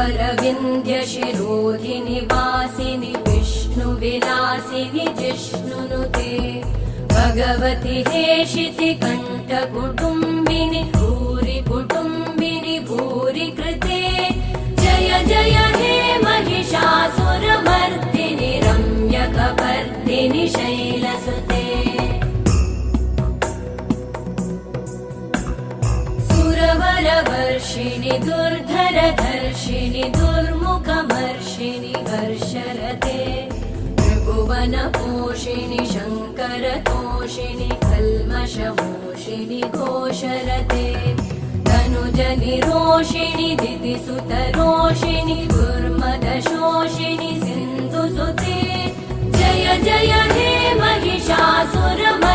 अरविन्द्यशिरोधिनि वासिनि विष्णुविलासिनि जिष्णुनुते भगवति हेशिति कण्ठकुटुम्बिनि भूरि कुटुम्बिनि भूरि कृते जय जय हे महिषासुरमर्दिनि रम्यकपर्दिनि शैलसुते सुरवरवर्षिणि दुर्धरधर्षिणि दुर्मुखमर्षिणि हर्षरते त्रिभुवनपोषिणि शङ्करतोषिणि कल्मषमोषिणि घोषरते तनुजनिरोषिणि दिदिसुतरोषिणि दुर्मदशोषिणि सिन्धुसुते जय जय हे महिषासुरमर्दिनि